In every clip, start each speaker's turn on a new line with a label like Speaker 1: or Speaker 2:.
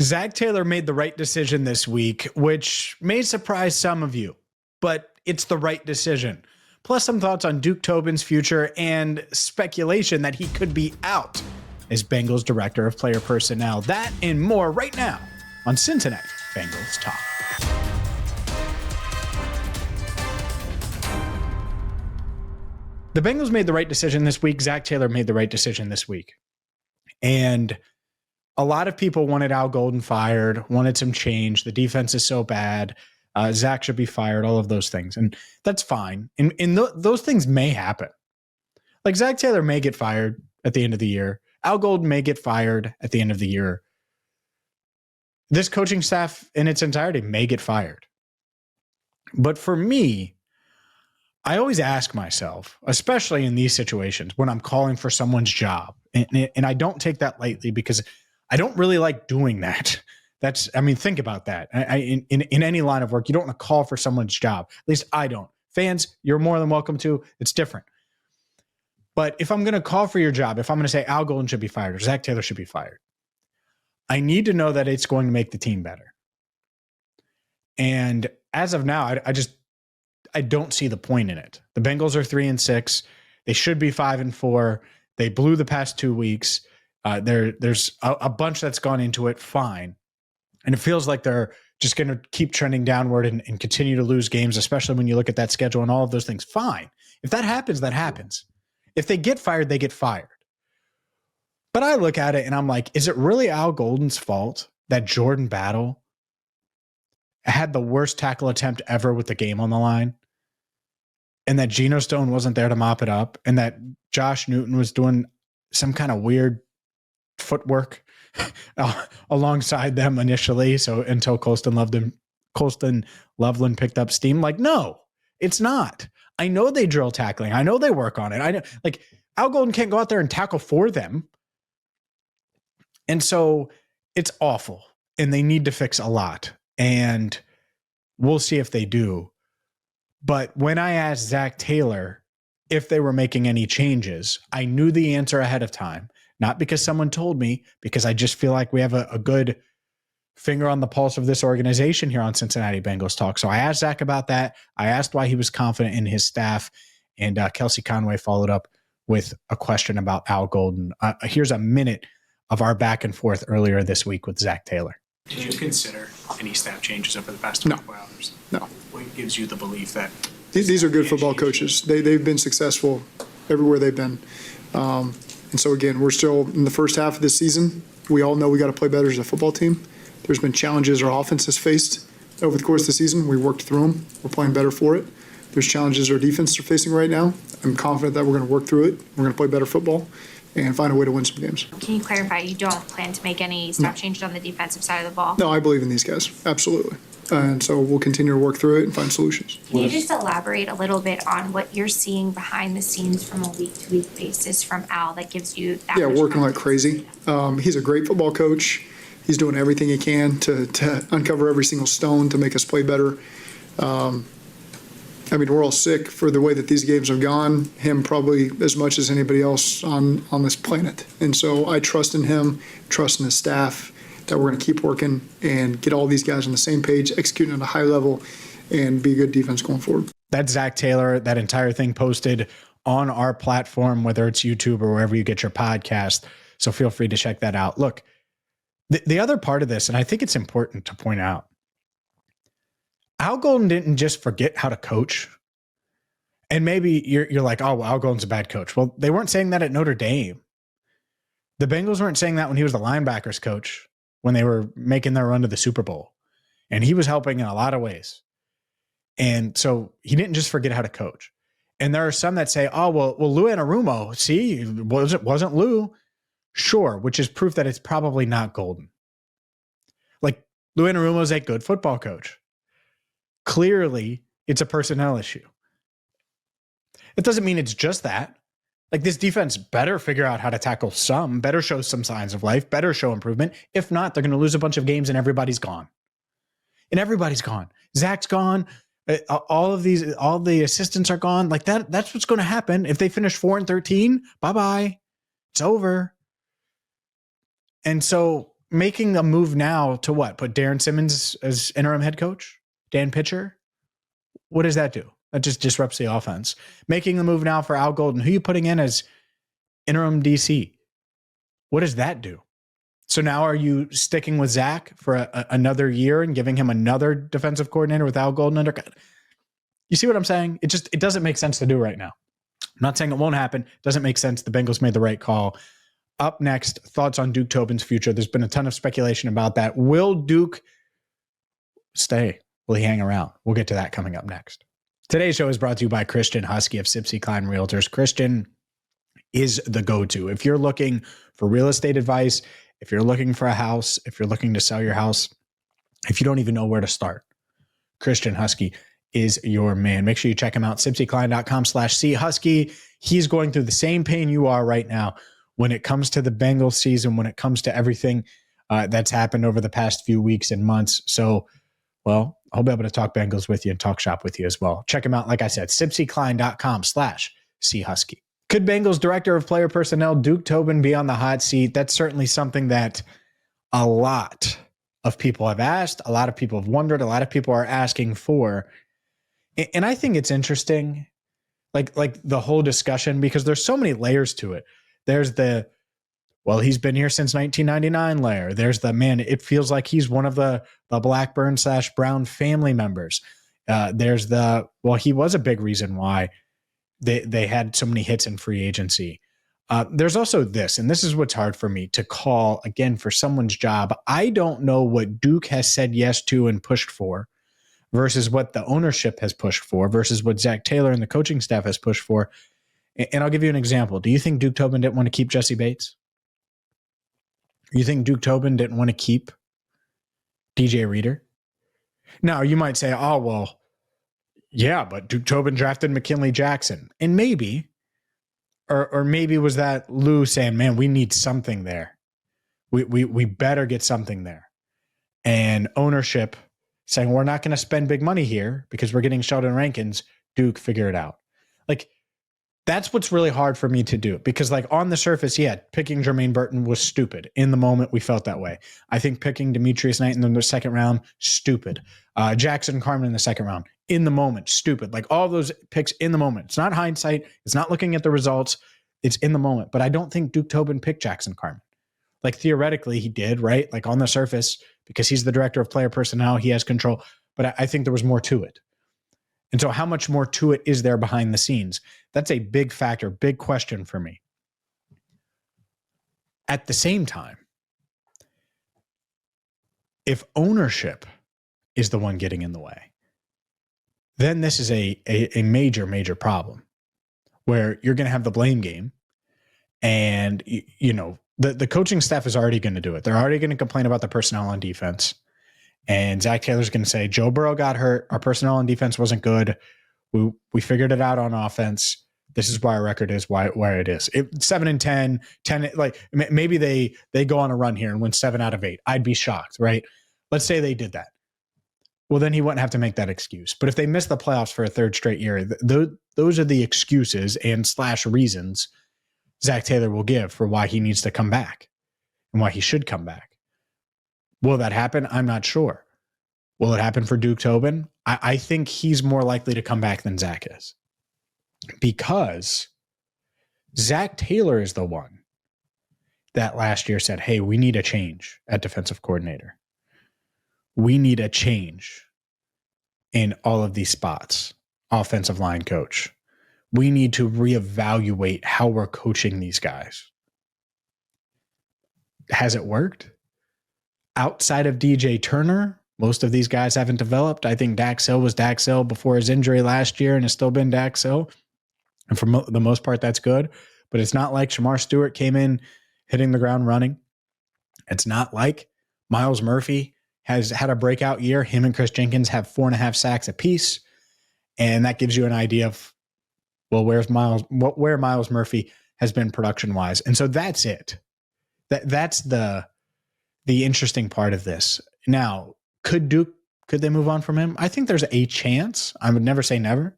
Speaker 1: Zac Taylor made the right decision this week, which may surprise some of you, but it's the right decision. Plus some thoughts on Duke Tobin's future and speculation that he could be out as Bengals Director of Player Personnel. That and more right now on Cincinnati Bengals Talk. The Bengals made the right decision this week. Zac Taylor made the right decision this week. And a lot of people wanted Al Golden fired, wanted some change. The defense is so bad. Zach should be fired, all of those things. And that's fine. And those things may happen. Like Zac Taylor may get fired at the end of the year. Al Golden may get fired at the end of the year. This coaching staff in its entirety may get fired. But for me, I always ask myself, especially in these situations when I'm calling for someone's job, and I don't take that lightly because I don't really like doing that. Think about that. In any line of work, you don't want to call for someone's job. At least I don't. Fans, you're more than welcome to. It's different. But if I'm going to call for your job, if I'm going to say Al Golden should be fired or Zac Taylor should be fired, I need to know that it's going to make the team better. And as of now, I don't see the point in it. The Bengals are 3-6. They should be 5-4. They blew the past 2 weeks. There's a bunch that's gone into it. Fine. And it feels like they're just going to keep trending downward and continue to lose games, especially when you look at that schedule and all of those things. Fine. If that happens, that happens. If they get fired, they get fired. But I look at it and I'm like, is it really Al Golden's fault that Jordan Battle had the worst tackle attempt ever with the game on the line? And that Geno Stone wasn't there to mop it up? And that Josh Newton was doing some kind of weird footwork alongside them initially. So until Colston Loveland picked up steam, like, no, it's not. I know they drill tackling. I know they work on it. I know, like, Al Golden can't go out there and tackle for them. And so it's awful and they need to fix a lot, and we'll see if they do. But when I asked Zac Taylor if they were making any changes, I knew the answer ahead of time. Not because someone told me, because I just feel like we have a good finger on the pulse of this organization here on Cincinnati Bengals Talk. So I asked Zac about that. I asked why he was confident in his staff. And Kelsey Conway followed up with a question about Al Golden. Here's a minute of our back and forth earlier this week with Zac Taylor.
Speaker 2: Did you consider any staff changes over the past 24 hours?
Speaker 3: No.
Speaker 2: What gives you the belief that
Speaker 3: these are good football coaches? They've been successful everywhere they've been. And so, again, we're still in the first half of this season. We all know we got to play better as a football team. There's been challenges our offense has faced over the course of the season. We worked through them. We're playing better for it. There's challenges our defense are facing right now. I'm confident that we're going to work through it. We're going to play better football and find a way to win some games.
Speaker 4: Can you clarify you don't plan to make any staff changes on the defensive side of the ball?
Speaker 3: No, I believe in these guys. Absolutely. And so we'll continue to work through it and find solutions.
Speaker 4: Can you just elaborate a little bit on what you're seeing behind the scenes from a week-to-week basis from Al that gives you that?
Speaker 3: Yeah, working like crazy. He's a great football coach. He's doing everything he can to uncover every single stone to make us play better. We're all sick for the way that these games have gone, him probably as much as anybody else on this planet. And so I trust in him, trust in his staff, that we're going to keep working and get all these guys on the same page, executing at a high level, and be a good defense going forward.
Speaker 1: That's Zac Taylor. That entire thing posted on our platform, whether it's YouTube or wherever you get your podcast. So feel free to check that out. Look, the other part of this, and I think it's important to point out, Al Golden didn't just forget how to coach. And maybe you're like, oh, well, Al Golden's a bad coach. Well, they weren't saying that at Notre Dame. The Bengals weren't saying that when he was the linebackers coach, when they were making their run to the Super Bowl. And he was helping in a lot of ways. And so he didn't just forget how to coach. And there are some that say, oh, well, Lou Anarumo, see, wasn't Lou? Sure, which is proof that it's probably not Golden. Like, Lou Anarumo is a good football coach. Clearly, it's a personnel issue. It doesn't mean it's just that. Like, this defense better figure out how to tackle some, better show some signs of life, better show improvement. If not, they're going to lose a bunch of games and everybody's gone. Zach's gone. All the assistants are gone. Like that's what's going to happen. If they finish 4-13, bye-bye. It's over. And so making a move now to what? Put Darren Simmons as interim head coach? Dan Pitcher? What does that do? That just disrupts the offense. Making the move now for Al Golden. Who are you putting in as interim DC? What does that do? So now are you sticking with Zach for another year and giving him another defensive coordinator with Al Golden under? You see what I'm saying? It doesn't make sense to do right now. I'm not saying it won't happen. It doesn't make sense. The Bengals made the right call. Up next, thoughts on Duke Tobin's future. There's been a ton of speculation about that. Will Duke stay? Will he hang around? We'll get to that coming up next. Today's show is brought to you by Christian Husky of Sipsey Klein Realtors. Christian is the go-to. If you're looking for real estate advice, if you're looking for a house, if you're looking to sell your house, if you don't even know where to start, Christian Husky is your man. Make sure you check him out, sipseycline.com/chusky. He's going through the same pain you are right now when it comes to the Bengals season, when it comes to everything that's happened over the past few weeks and months. So, well, I'll be able to talk Bengals with you and talk shop with you as well. Check him out, like I said, sipseycline.com/chusky. Could Bengals Director of Player Personnel Duke Tobin be on the hot seat? That's certainly something that a lot of people have asked, a lot of people have wondered, a lot of people are asking for. And I think it's interesting, like the whole discussion, because there's so many layers to it. There's the, well, he's been here since 1999 layer. There's the, man, it feels like he's one of the Blackburn/Brown family members. There's the, well, he was a big reason why they had so many hits in free agency. There's also this, and this is what's hard for me to call, again, for someone's job. I don't know what Duke has said yes to and pushed for versus what the ownership has pushed for versus what Zac Taylor and the coaching staff has pushed for. And I'll give you an example. Do you think Duke Tobin didn't want to keep Jesse Bates? You think Duke Tobin didn't want to keep DJ Reader? Now, you might say, oh, well, yeah, but Duke Tobin drafted McKinley Jackson. And maybe, or maybe was that Lou saying, man, we need something there. We better get something there. And ownership saying, we're not going to spend big money here because we're getting Sheldon Rankins. Duke, figure it out. Like, that's what's really hard for me to do, because like on the surface, yeah, picking Jermaine Burton was stupid. In the moment, we felt that way. I think picking Demetrius Knight in the second round, stupid. Jackson Carman in the second round, in the moment, stupid. Like all those picks in the moment. It's not hindsight. It's not looking at the results. It's in the moment. But I don't think Duke Tobin picked Jackson Carman. Like theoretically he did, right? Like on the surface, because he's the director of player personnel, he has control. But I think there was more to it. And so how much more to it is there behind the scenes? That's a big factor, big question for me. At the same time, if ownership is the one getting in the way, then this is a major, major problem where you're going to have the blame game. And, you know, the coaching staff is already going to do it. They're already going to complain about the personnel on defense. And Zac Taylor's going to say, Joe Burrow got hurt. Our personnel on defense wasn't good. We figured it out on offense. This is why our record is where it is. 7-10, 10, like maybe they go on a run here and win 7 out of 8. I'd be shocked, right? Let's say they did that. Well, then he wouldn't have to make that excuse. But if they miss the playoffs for a third straight year, those are the excuses and / reasons Zac Taylor will give for why he needs to come back and why he should come back. Will that happen? I'm not sure. Will it happen for Duke Tobin? I think he's more likely to come back than Zach is, because Zac Taylor is the one that last year said, hey, we need a change at defensive coordinator. We need a change in all of these spots. Offensive line coach. We need to reevaluate how we're coaching these guys. Has it worked? Outside of DJ Turner, most of these guys haven't developed. I think Dax Hill was Dax Hill before his injury last year and has still been Dax Hill. And for the most part, that's good. But it's not like Shamar Stewart came in hitting the ground running. It's not like Miles Murphy has had a breakout year. Him and Chris Jenkins have 4.5 sacks apiece. And that gives you an idea of, well, where Miles Murphy has been production-wise. And so that's it. That's the interesting part of this. Now, could they move on from him? I think there's a chance. I would never say never.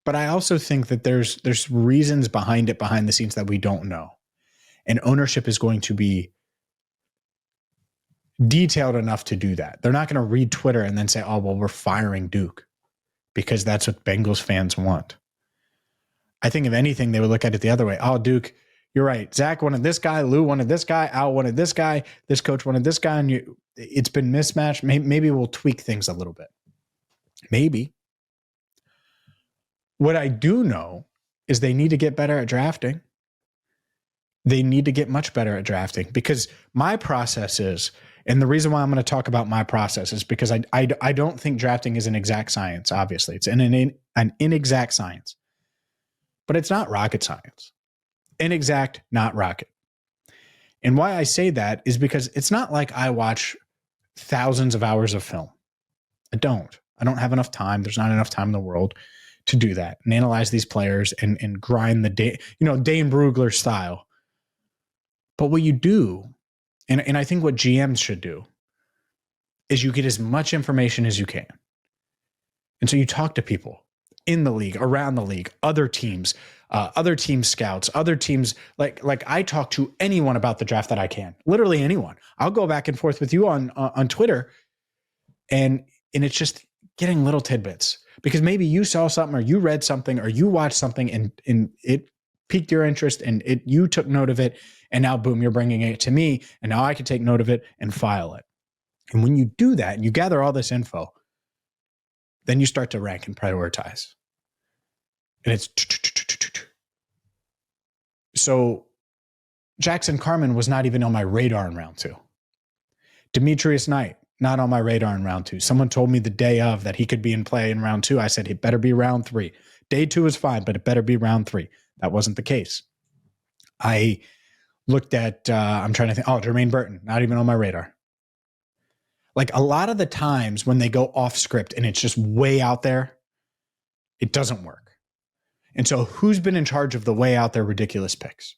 Speaker 1: But I also think that there's reasons behind it, behind the scenes, that we don't know. And ownership is going to be detailed enough to do that. They're not going to read Twitter and then say, oh, well, we're firing Duke because that's what Bengals fans want. I think if anything, they would look at it the other way. Oh, Duke, you're right. Zach wanted this guy. Lou wanted this guy. Al wanted this guy. This coach wanted this guy. And it's been mismatched. Maybe we'll tweak things a little bit. Maybe. What I do know is they need to get better at drafting. They need to get much better at drafting because my process is, and the reason why I'm going to talk about my process is because I don't think drafting is an exact science, obviously. It's an inexact science. But it's not rocket science. Inexact, not rocket. And why I say that is because it's not like I watch thousands of hours of film. I don't have enough time. There's not enough time in the world to do that and analyze these players and grind the day, Dane Brugler style. But what you do, and I think what GMs should do, is you get as much information as you can. And so you talk to people in the league, around the league, other team scouts, other teams. Like I talk to anyone about the draft that I can, literally anyone. I'll go back and forth with you on Twitter, and it's just getting little tidbits because maybe you saw something or you read something or you watched something and it piqued your interest and you took note of it, and now boom, you're bringing it to me, and now I can take note of it and file it. And when you do that and you gather all this info, then you start to rank and prioritize. And it's so Jackson Carman was not even on my radar in round 2. Demetrius Knight, not on my radar in round 2. Someone told me the day of that he could be in play in round 2. I said, it better be round 3. Day 2 is fine, but it better be round 3. That wasn't the case. I looked at, I'm trying to think, Jermaine Burton, not even on my radar. Like a lot of the times when they go off script and it's just way out there, it doesn't work. And so who's been in charge of the way out there ridiculous picks?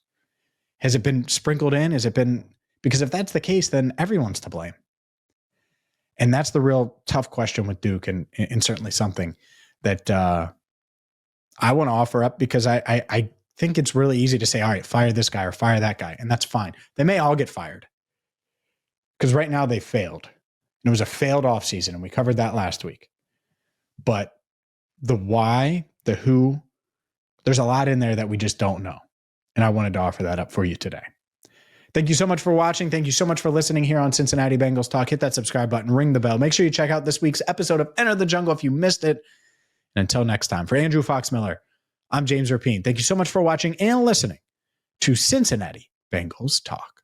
Speaker 1: Has it been sprinkled in? Has it been, because if that's the case, then everyone's to blame. And that's the real tough question with Duke and certainly something that I want to offer up because I think it's really easy to say, all right, fire this guy or fire that guy. And that's fine. They may all get fired because right now they failed. And it was a failed offseason, and we covered that last week. But the why, the who, there's a lot in there that we just don't know. And I wanted to offer that up for you today. Thank you so much for watching. Thank you so much for listening here on Cincinnati Bengals Talk. Hit that subscribe button, ring the bell. Make sure you check out this week's episode of Enter the Jungle if you missed it. And until next time, for Andrew Fox-Miller, I'm James Rapien. Thank you so much for watching and listening to Cincinnati Bengals Talk.